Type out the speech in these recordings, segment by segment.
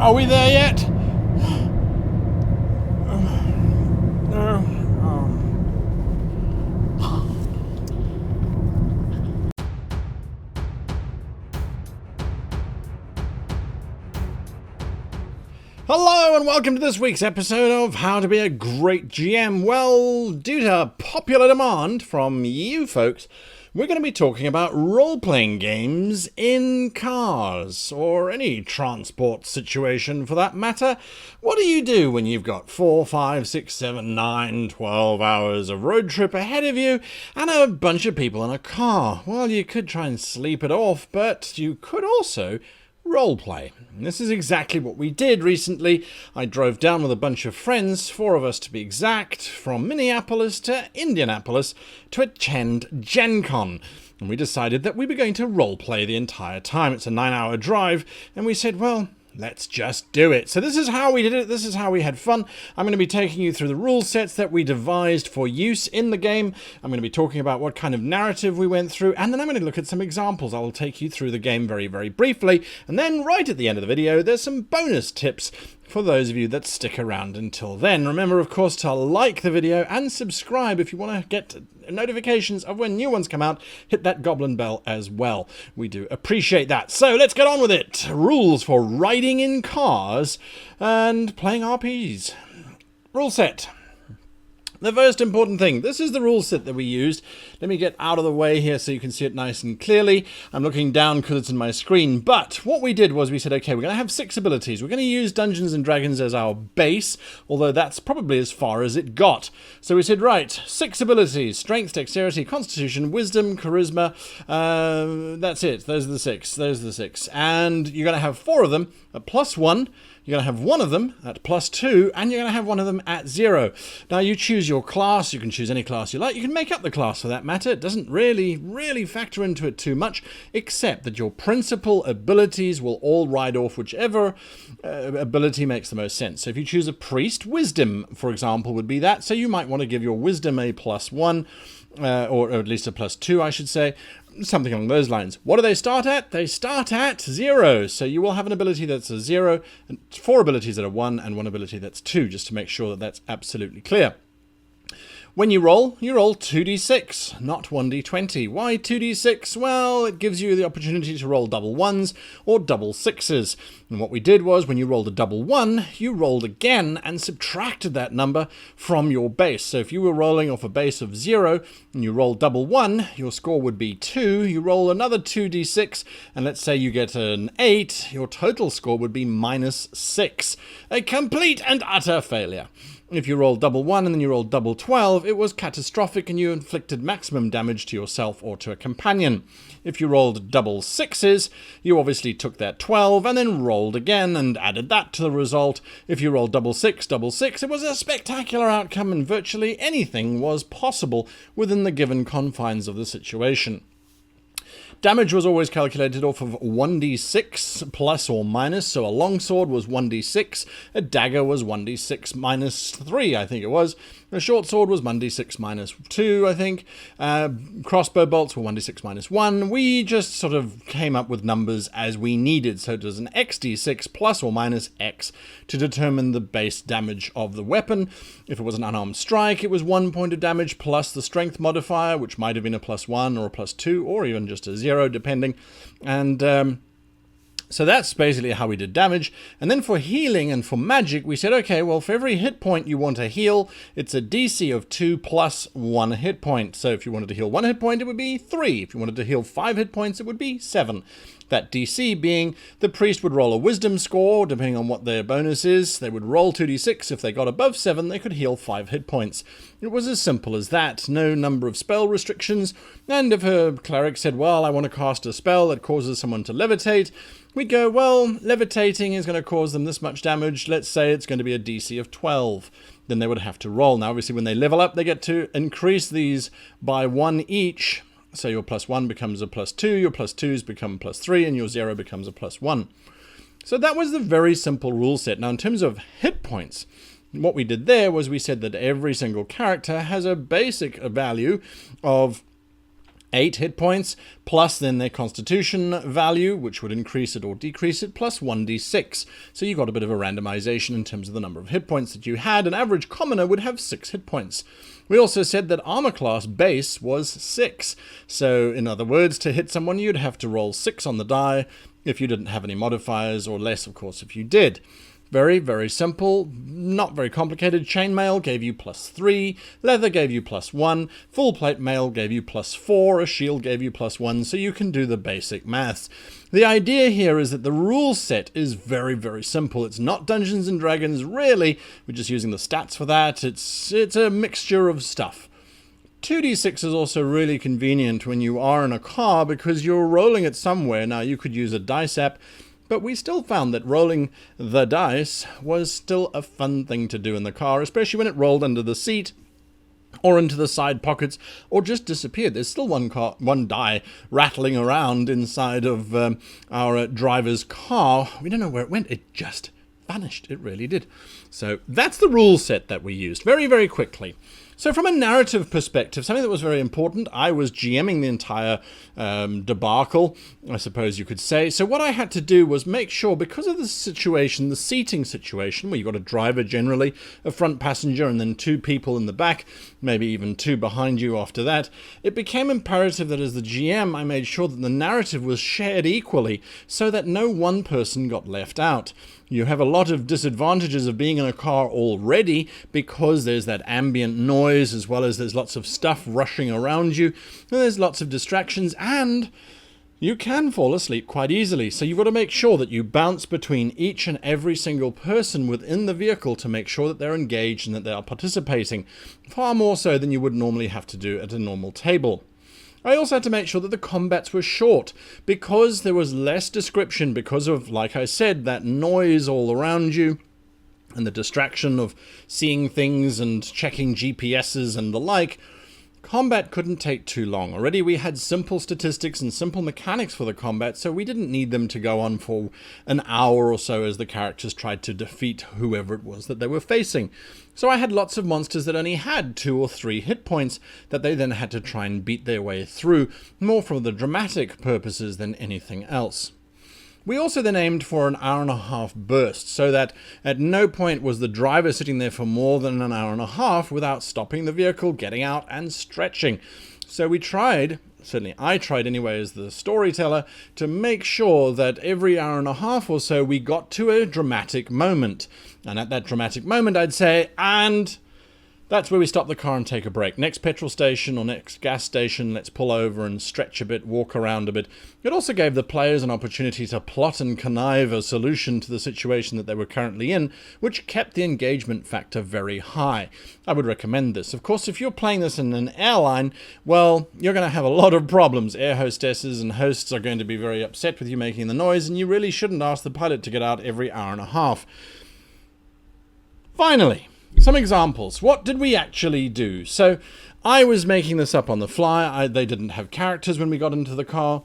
Are we there yet? Hello and welcome to this week's episode of How to Be a Great GM. Well, due to popular demand from you folks, we're going to be talking about role-playing games in cars, or any transport situation for that matter. What do you do when you've got 4, 5, 6, 7, 9, 12 hours of road trip ahead of you and a bunch of people in a car? Well, you could try and sleep it off, but you could also roleplay. This is exactly what we did recently. I drove down with a bunch of friends, 4 of us to be exact, from Minneapolis to Indianapolis to attend Gen Con. And we decided that we were going to roleplay the entire time. It's a 9-hour drive, and we said, well, let's just do it. So this is how we did it. This is how we had fun. I'm going to be taking you through the rule sets that we devised for use in the game. I'm going to be talking about what kind of narrative we went through, and then I'm going to look at some examples. I will take you through the game very, very briefly. And then right at the end of the video, there's some bonus tips for those of you that stick around until then. Remember, of course, to like the video and subscribe if you want to get notifications of when new ones come out. Hit that Goblin Bell as well. We do appreciate that. So let's get on with it. Rules for riding in cars and playing RPs. Rule set. The first important thing, this is the rule set that we used. Let me get out of the way here so you can see it nice and clearly. I'm looking down because it's in my screen. But what we did was we said, okay, we're going to have 6 abilities. We're going to use Dungeons and Dragons as our base, although that's probably as far as it got. So we said, right, 6 abilities: strength, dexterity, constitution, wisdom, charisma. That's it. Those are the 6. Those are the 6. And you're going to have 4 of them at +1. You're going to have 1 of them at +2, and you're going to have 1 of them at 0. Now, you choose your class. You can choose any class you like. You can make up the class for that matter. It doesn't really factor into it too much, except that your principal abilities will all ride off whichever ability makes the most sense. So if you choose a priest, wisdom, for example, would be that. So you might want to give your wisdom a +1, or at least a +2, I should say. Something along those lines. What do they start at? They start at 0. So you will have an ability that's a 0, and 4 abilities that are 1, and 1 ability that's 2, just to make sure that that's absolutely clear. When you roll 2d6, not 1d20. Why 2d6? Well, it gives you the opportunity to roll double 1s or double 6s. And what we did was, when you rolled a double 1, you rolled again and subtracted that number from your base. So if you were rolling off a base of 0 and you roll double 1, your score would be 2. You roll another 2d6, and let's say you get an 8, your total score would be -6. A complete and utter failure. If you rolled double 1 and then you rolled double 12, it was catastrophic and you inflicted maximum damage to yourself or to a companion. If you rolled double 6s, you obviously took that 12 and then rolled again and added that to the result. If you rolled double 6, it was a spectacular outcome, and virtually anything was possible within the given confines of the situation. Damage was always calculated off of 1d6 plus or minus, so a longsword was 1d6, a dagger was 1d6 -3, I think it was. A short sword was 1d6 -2, I think. Crossbow bolts were 1d6 -1. We just sort of came up with numbers as we needed, so it was an xd6 plus or minus x to determine the base damage of the weapon. If it was an unarmed strike, it was 1 point of damage plus the strength modifier, which might have been a +1 or a +2 or even just a 0, depending. And so that's basically how we did damage. And then for healing and for magic, we said, okay, well, for every hit point you want to heal, it's a DC of 2 plus 1 hit point. So if you wanted to heal 1 hit point, it would be 3. If you wanted to heal 5 hit points, it would be 7. That DC being the priest would roll a wisdom score, depending on what their bonus is. They would roll 2d6. If they got above 7, they could heal 5 hit points. It was as simple as that. No number of spell restrictions. And if a cleric said, well, I want to cast a spell that causes someone to levitate, we'd go, well, levitating is going to cause them this much damage. Let's say it's going to be a DC of 12. Then they would have to roll. Now, obviously, when they level up, they get to increase these by 1 each. So your +1 becomes a +2, your +2s become +3, and your 0 becomes a +1. So that was the very simple rule set. Now, in terms of hit points, what we did there was we said that every single character has a basic value of 8 hit points, plus then their constitution value, which would increase it or decrease it, plus 1d6. So you got a bit of a randomization in terms of the number of hit points that you had. An average commoner would have 6 hit points. We also said that armor class base was 6. So in other words, to hit someone, you'd have to roll 6 on the die if you didn't have any modifiers, or less, of course, if you did. Very, very simple, not very complicated. Chainmail gave you +3, leather gave you +1, full plate mail gave you +4, a shield gave you +1, so you can do the basic maths. The idea here is that the rule set is very, very simple. It's not Dungeons & Dragons, really. We're just using the stats for that. It's a mixture of stuff. 2d6 is also really convenient when you are in a car because you're rolling it somewhere. Now, you could use a dice app, but we still found that rolling the dice was still a fun thing to do in the car, especially when it rolled under the seat or into the side pockets or just disappeared. There's still one die rattling around inside of our driver's car. We don't know where it went. It just vanished. It really did. So that's the rule set that we used very, very quickly. So from a narrative perspective, something that was very important, I was GMing the entire debacle, I suppose you could say. So what I had to do was make sure, because of the situation, the seating situation, where you've got a driver generally, a front passenger, and then 2 people in the back, maybe even 2 behind you after that, it became imperative that as the GM, I made sure that the narrative was shared equally so that no one person got left out. You have a lot of disadvantages of being in a car already because there's that ambient noise, as well as there's lots of stuff rushing around you, and there's lots of distractions, and you can fall asleep quite easily. So you've got to make sure that you bounce between each and every single person within the vehicle to make sure that they're engaged and that they are participating, far more so than you would normally have to do at a normal table. I also had to make sure that the combats were short, because there was less description, because of, like I said, that noise all around you, and the distraction of seeing things and checking GPSs and the like. Combat couldn't take too long. Already we had simple statistics and simple mechanics for the combat, so we didn't need them to go on for an hour or so as the characters tried to defeat whoever it was that they were facing. So I had lots of monsters that only had 2 or 3 hit points that they then had to try and beat their way through, more for the dramatic purposes than anything else. We also then aimed for an hour-and-a-half burst, so that at no point was the driver sitting there for more than an hour and a half without stopping the vehicle, getting out, and stretching. So we tried, certainly I tried anyway as the storyteller, to make sure that every hour and a half or so we got to a dramatic moment. And at that dramatic moment I'd say, and that's where we stop the car and take a break. Next petrol station or next gas station, let's pull over and stretch a bit, walk around a bit. It also gave the players an opportunity to plot and connive a solution to the situation that they were currently in, which kept the engagement factor very high. I would recommend this. Of course, if you're playing this in an airline, well, you're going to have a lot of problems. Air hostesses and hosts are going to be very upset with you making the noise, and you really shouldn't ask the pilot to get out every hour and a half. Finally, some examples. What did we actually do? So I was making this up on the fly. They didn't have characters when we got into the car.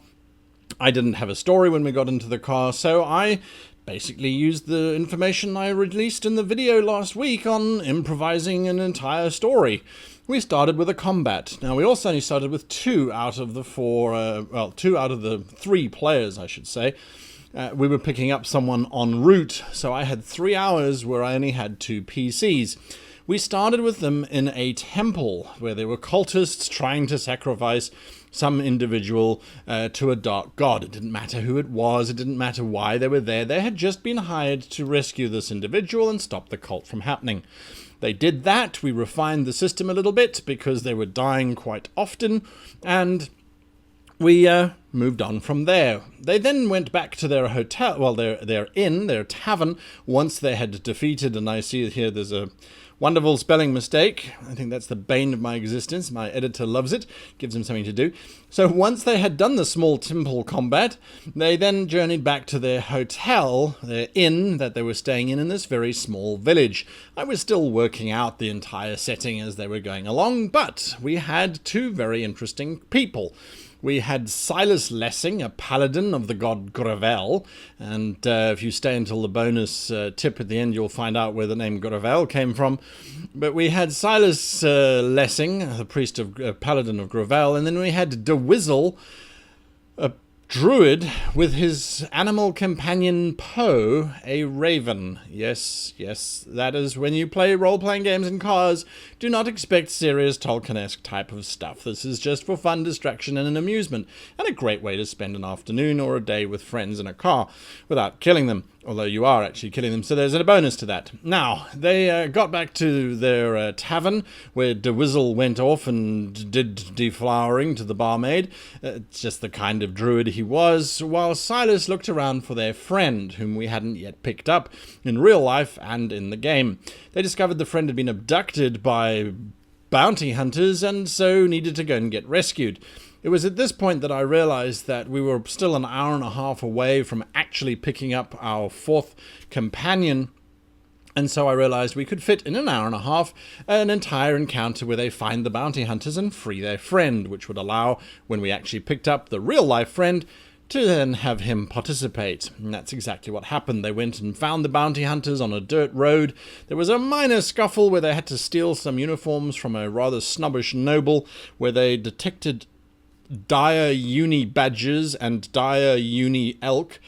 I didn't have a story when we got into the car. So I basically used the information I released in the video last week on improvising an entire story. We started with a combat. Now, we also only started with 2 out of the 2 out of the 3 players, I should say. We were picking up someone en route, so I had 3 hours where I only had 2 PCs. We started with them in a temple where there were cultists trying to sacrifice some individual to a dark god. It didn't matter who it was, it didn't matter why they were there. They had just been hired to rescue this individual and stop the cult from happening. They did that. We refined the system a little bit because they were dying quite often, and we moved on from there. They then went back to their hotel, well, their inn, their tavern, once they had defeated, and I see here there's a wonderful spelling mistake. I think that's the bane of my existence. My editor loves it, gives him something to do. So once they had done the small temple combat, they then journeyed back to their hotel, their inn that they were staying in this very small village. I was still working out the entire setting as they were going along, but we had 2 very interesting people. We had Silas Lessing, a paladin of the god Gravel, and if you stay until the bonus tip at the end, you'll find out where the name Gravel came from. But we had Silas Lessing, the priest of Paladin of Gravel, and then we had De Wizzle, a druid with his animal companion Poe, a raven. Yes, that is when you play role-playing games in cars, do not expect serious Tolkien-esque type of stuff. This is just for fun, distraction, and an amusement, and a great way to spend an afternoon or a day with friends in a car without killing them. Although you are actually killing them, so there's a bonus to that. Now, they got back to their tavern, where De Wizzle went off and did deflowering to the barmaid. It's just the kind of druid he was, while Silas looked around for their friend, whom we hadn't yet picked up, in real life and in the game. They discovered the friend had been abducted by bounty hunters, and so needed to go and get rescued. It was at this point that I realized that we were still an hour and a half away from actually picking up our fourth companion, and so I realized we could fit in an hour and a half an entire encounter where they find the bounty hunters and free their friend, which would allow, when we actually picked up the real-life friend, to then have him participate. And that's exactly what happened. They went and found the bounty hunters on a dirt road. There was a minor scuffle where they had to steal some uniforms from a rather snobbish noble, where they detected dire uni badgers and dire uni elk,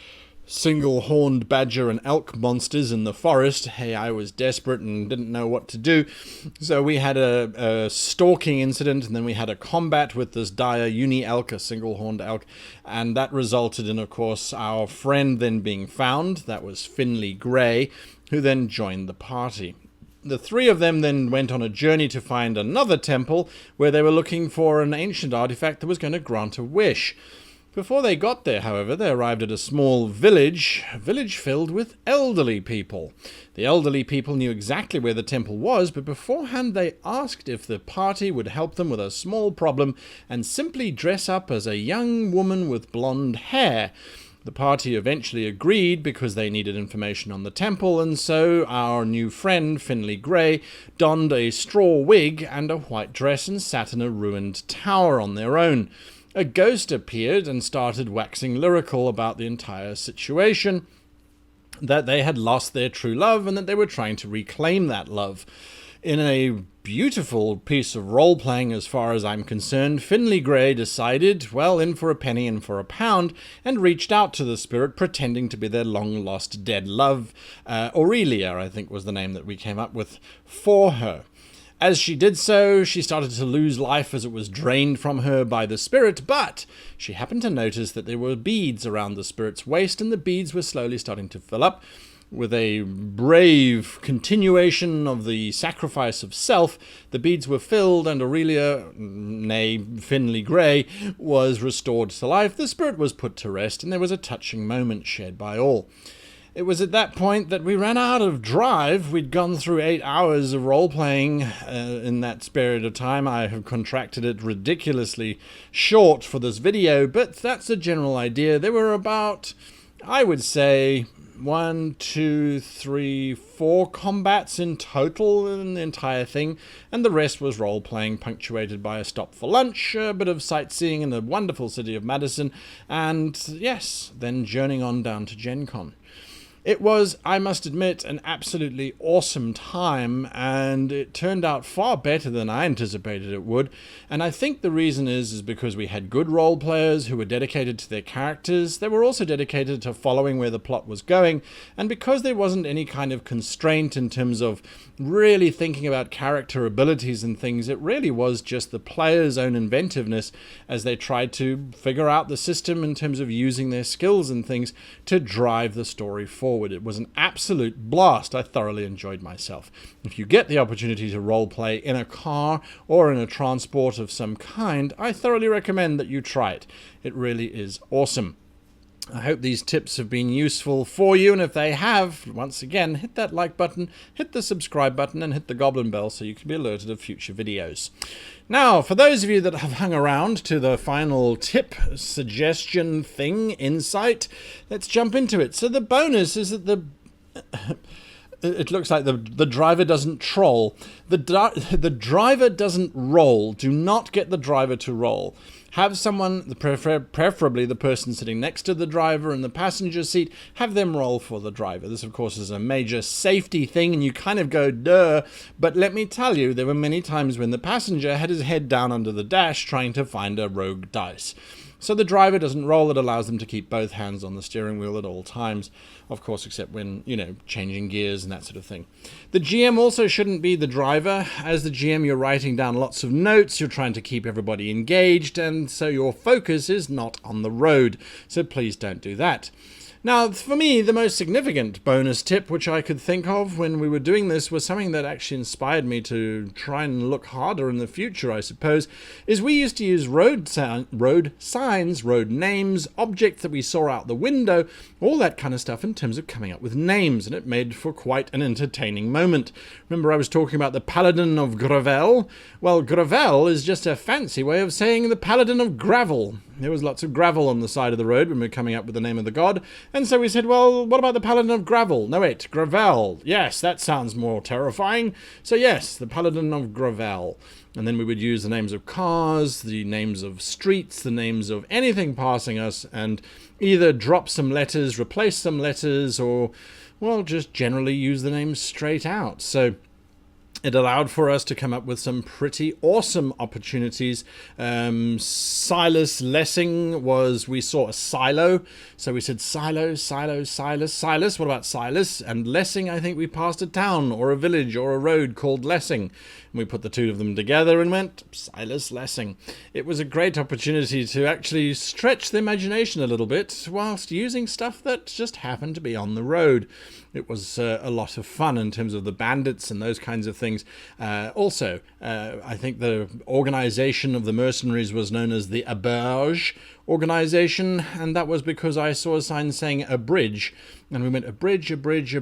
single-horned badger and elk monsters in the forest. Hey, I was desperate and didn't know what to do. So we had a stalking incident, and then we had a combat with this dire uni elk, a single-horned elk, and that resulted in, of course, our friend then being found. That was Finley Grey, who then joined the party. The three of them then went on a journey to find another temple where they were looking for an ancient artifact that was going to grant a wish. Before they got there, however, they arrived at a small village filled with elderly people. The elderly people knew exactly where the temple was, but beforehand they asked if the party would help them with a small problem and simply dress up as a young woman with blonde hair. The party eventually agreed because they needed information on the temple, and so our new friend, Finley Grey, donned a straw wig and a white dress and sat in a ruined tower on their own. A ghost appeared and started waxing lyrical about the entire situation, that they had lost their true love and that they were trying to reclaim that love. In a beautiful piece of role-playing as far as I'm concerned, Finley Grey decided, well, in for a penny, in for a pound, and reached out to the spirit, pretending to be their long-lost dead love. Aurelia, I think, was the name that we came up with for her. As she did so, she started to lose life as it was drained from her by the spirit, but she happened to notice that there were beads around the spirit's waist, and the beads were slowly starting to fill up. With a brave continuation of the sacrifice of self, the beads were filled, and Aurelia, nay, Finley Grey, was restored to life. The spirit was put to rest, and there was a touching moment shared by all. It was at that point that we ran out of drive. We'd gone through 8 hours of role-playing in that period of time. I have contracted it ridiculously short for this video, but that's the general idea. There were about, I would say, 1, 2, 3, 4 combats in total in the entire thing, and the rest was role-playing, punctuated by a stop for lunch, a bit of sightseeing in the wonderful city of Madison, and yes, then journeying on down to Gen Con. It was, I must admit, an absolutely awesome time, and it turned out far better than I anticipated it would. And I think the reason is because we had good role players who were dedicated to their characters. They were also dedicated to following where the plot was going, and because there wasn't any kind of constraint in terms of really thinking about character abilities and things, it really was just the player's own inventiveness as they tried to figure out the system in terms of using their skills and things to drive the story forward. It was an absolute blast. I thoroughly enjoyed myself. If you get the opportunity to roleplay in a car or in a transport of some kind, I thoroughly recommend that you try it. It really is awesome. I hope these tips have been useful for you, and if they have, once again, hit that like button, hit the subscribe button, and hit the Goblin Bell so you can be alerted of future videos. Now, for those of you that have hung around to the final tip, suggestion thing, insight, let's jump into it. So the bonus is that it looks like the driver doesn't troll. The driver doesn't roll. Do not get the driver to roll. Have someone, preferably the person sitting next to the driver in the passenger seat, have them roll for the driver. This, of course, is a major safety thing, and you kind of go, duh. But let me tell you, there were many times when the passenger had his head down under the dash trying to find a rogue dice. So the driver doesn't roll. It allows them to keep both hands on the steering wheel at all times, of course, except when, changing gears and that sort of thing. The GM also shouldn't be the driver. As the GM, you're writing down lots of notes. You're trying to keep everybody engaged, and so your focus is not on the road. So please don't do that. Now, for me, the most significant bonus tip which I could think of when we were doing this was something that actually inspired me to try and look harder in the future, I suppose, is we used to use road signs, road names, objects that we saw out the window, all that kind of stuff in terms of coming up with names, and it made for quite an entertaining moment. Remember I was talking about the Paladin of Gravel? Well, Gravel is just a fancy way of saying the Paladin of Gravel. There was lots of gravel on the side of the road when we were coming up with the name of the god, and so we said, well, what about the Paladin of Gravel? No, wait, Gravel. Yes, that sounds more terrifying. So yes, the Paladin of Gravel. And then we would use the names of cars, the names of streets, the names of anything passing us, and either drop some letters, replace some letters, or, well, just generally use the names straight out. So it allowed for us to come up with some pretty awesome opportunities. Silas Lessing we saw a silo. So we said silo, Silas. What about Silas? And Lessing, I think we passed a town or a village or a road called Lessing. And we put the two of them together and went, Silas Lessing. It was a great opportunity to actually stretch the imagination a little bit whilst using stuff that just happened to be on the road. It was a lot of fun in terms of the bandits and those kinds of things. Also, I think the organization of the mercenaries was known as the Auberge organization, and that was because I saw a sign saying a bridge, and we went a bridge, Auberge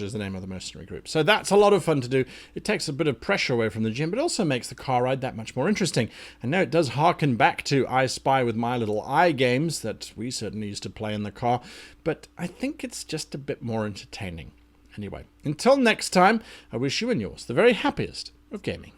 is the name of the mercenary group. So that's a lot of fun to do. It takes a bit of pressure away from the gym, but also makes the car ride that much more interesting. And now it does harken back to I Spy with My Little Eye games that we certainly used to play in the car, but I think it's just a bit more entertaining. Anyway, until next time, I wish you and yours the very happiest of gaming.